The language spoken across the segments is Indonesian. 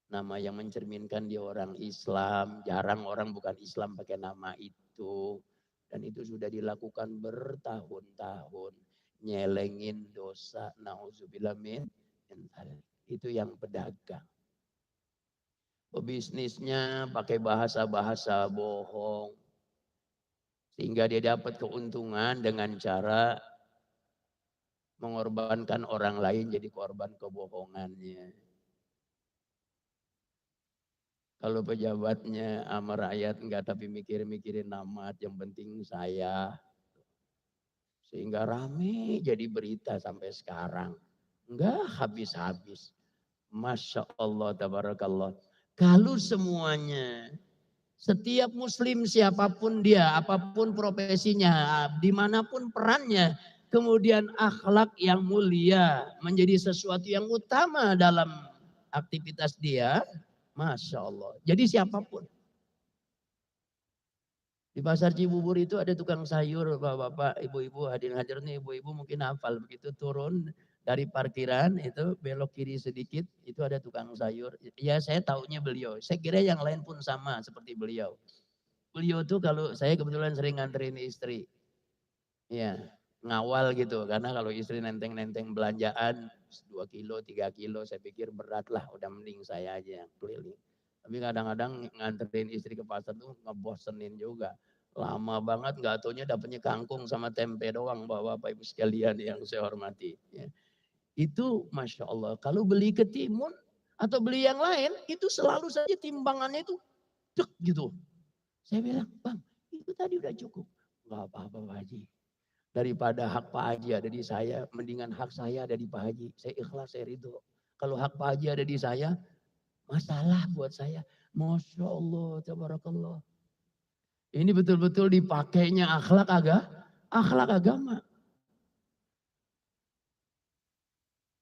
Nama yang mencerminkan dia orang Islam. Jarang orang bukan Islam pakai nama itu. Dan itu sudah dilakukan bertahun-tahun. Nyelengin dosa. Na'udzubillah min dzalik. Itu yang pedagang. Pebisnisnya pakai bahasa-bahasa bohong. Sehingga dia dapat keuntungan dengan cara mengorbankan orang lain jadi korban kebohongannya. Kalau pejabatnya sama rakyat enggak, tapi mikirin amat, yang penting saya. Sehingga rame jadi berita sampai sekarang. Enggak habis-habis. Masya Allah, tabarakallah. Kalau semuanya, setiap muslim siapapun dia, apapun profesinya, dimanapun perannya, kemudian akhlak yang mulia menjadi sesuatu yang utama dalam aktivitas dia, Masya Allah. Jadi siapapun. Di pasar Cibubur itu ada tukang sayur, bapak-bapak, ibu-ibu, hadir-hadir nih, ibu-ibu mungkin hafal. Begitu turun dari parkiran itu belok kiri sedikit, itu ada tukang sayur. Ya saya taunya beliau. Saya kira yang lain pun sama seperti beliau. Beliau tuh kalau saya kebetulan sering nganterin istri. Ya, ngawal gitu. Karena kalau istri nenteng-nenteng belanjaan 2 kilo, 3 kilo, saya pikir berat lah. Udah mending saya aja yang keliling. Tapi kadang-kadang nganterin istri ke pasar tuh ngebosenin juga. Lama banget nggak taunya dapetnya kangkung sama tempe doang bapak-bapak ibu sekalian yang saya hormati. Ya. Itu Masya Allah. Kalau beli ketimun atau beli yang lain itu selalu saja timbangannya itu cek gitu. Saya bilang, bang itu tadi udah cukup. Nggak apa-apa Pak Haji. Daripada hak Pak Haji ada di saya, mendingan hak saya ada di Pak Haji. Saya ikhlas, saya ridho. Kalau hak Pak Haji ada di saya, masalah buat saya. Masya Allah, tabarakallah. Ini betul-betul dipakainya akhlak agama.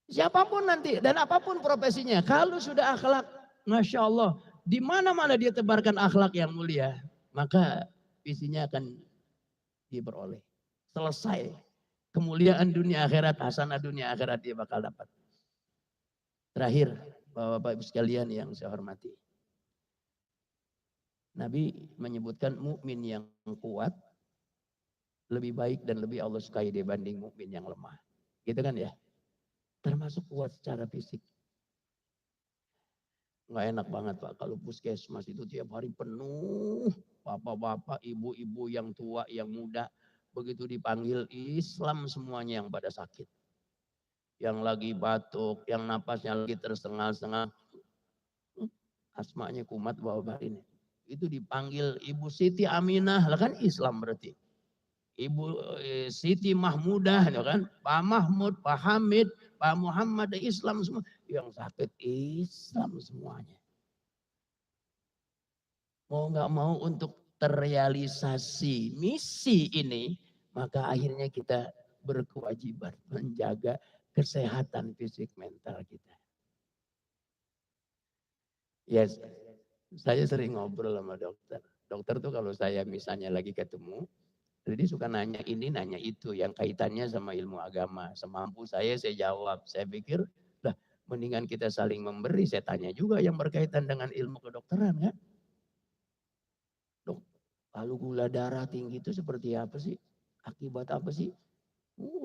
Siapapun nanti dan apapun profesinya, kalau sudah akhlak, Masya Allah, di mana-mana dia tebarkan akhlak yang mulia, maka visinya akan diperoleh. Selesai. Kemuliaan dunia akhirat, hasanah dunia akhirat dia bakal dapat. Terakhir, Bapak-Bapak Ibu sekalian yang saya hormati. Nabi menyebutkan mukmin yang kuat lebih baik dan lebih Allah sukai dibanding mukmin yang lemah. Gitu kan ya? Termasuk kuat secara fisik. Nggak enak banget Pak kalau puskesmas itu tiap hari penuh. Bapak-bapak, ibu-ibu yang tua, yang muda. Begitu dipanggil Islam semuanya yang pada sakit. Yang lagi batuk, yang napasnya lagi tersengal-sengal. Asmanya kumat bapak ini. Itu dipanggil Ibu Siti Aminah, lah kan Islam berarti. Ibu Siti Mahmudah, kan? Pak Mahmud, Pak Hamid, Pak Muhammad, Islam semua. Yang sakit Islam semuanya. Mau nggak mau untuk terrealisasi misi ini, maka akhirnya kita berkewajiban menjaga kesehatan fisik mental kita. Yes, saya sering ngobrol sama dokter. Dokter tuh kalau saya misalnya lagi ketemu, jadi suka nanya ini, nanya itu, yang kaitannya sama ilmu agama. Semampu saya jawab. Saya pikir, lah mendingan kita saling memberi. Saya tanya juga yang berkaitan dengan ilmu kedokteran kan. Dok, lalu gula darah tinggi itu seperti apa sih? Akibat apa sih?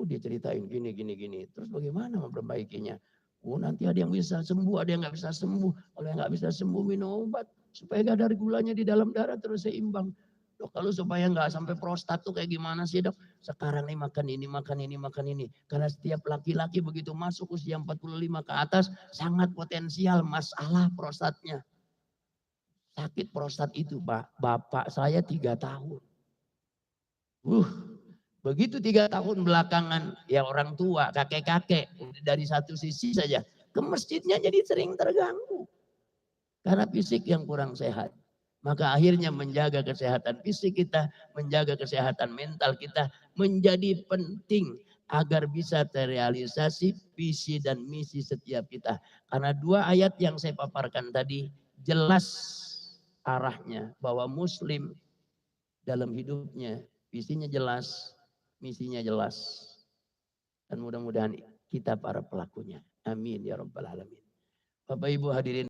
Dia ceritain gini, gini, gini. Terus bagaimana memperbaikinya? Nanti ada yang bisa sembuh, ada yang nggak bisa sembuh. Kalau yang nggak bisa sembuh minum obat supaya kadar gulanya di dalam darah terus seimbang. Dok, kalau supaya nggak sampai prostat tuh kayak gimana sih dok? Sekarang nih makan ini, makan ini, makan ini. Karena setiap laki-laki begitu masuk usia 45 ke atas sangat potensial masalah prostatnya. Sakit prostat itu Pak, bapak saya 3 tahun. Begitu 3 tahun belakangan, ya orang tua, kakek-kakek, dari satu sisi saja, ke masjidnya jadi sering terganggu. Karena fisik yang kurang sehat. Maka akhirnya menjaga kesehatan fisik kita, menjaga kesehatan mental kita, menjadi penting agar bisa terrealisasi visi dan misi setiap kita. Karena 2 ayat yang saya paparkan tadi, jelas arahnya bahwa muslim dalam hidupnya, visinya jelas, misinya jelas. Dan mudah-mudahan kita para pelakunya. Amin ya rabbal alamin. Bapak Ibu hadirin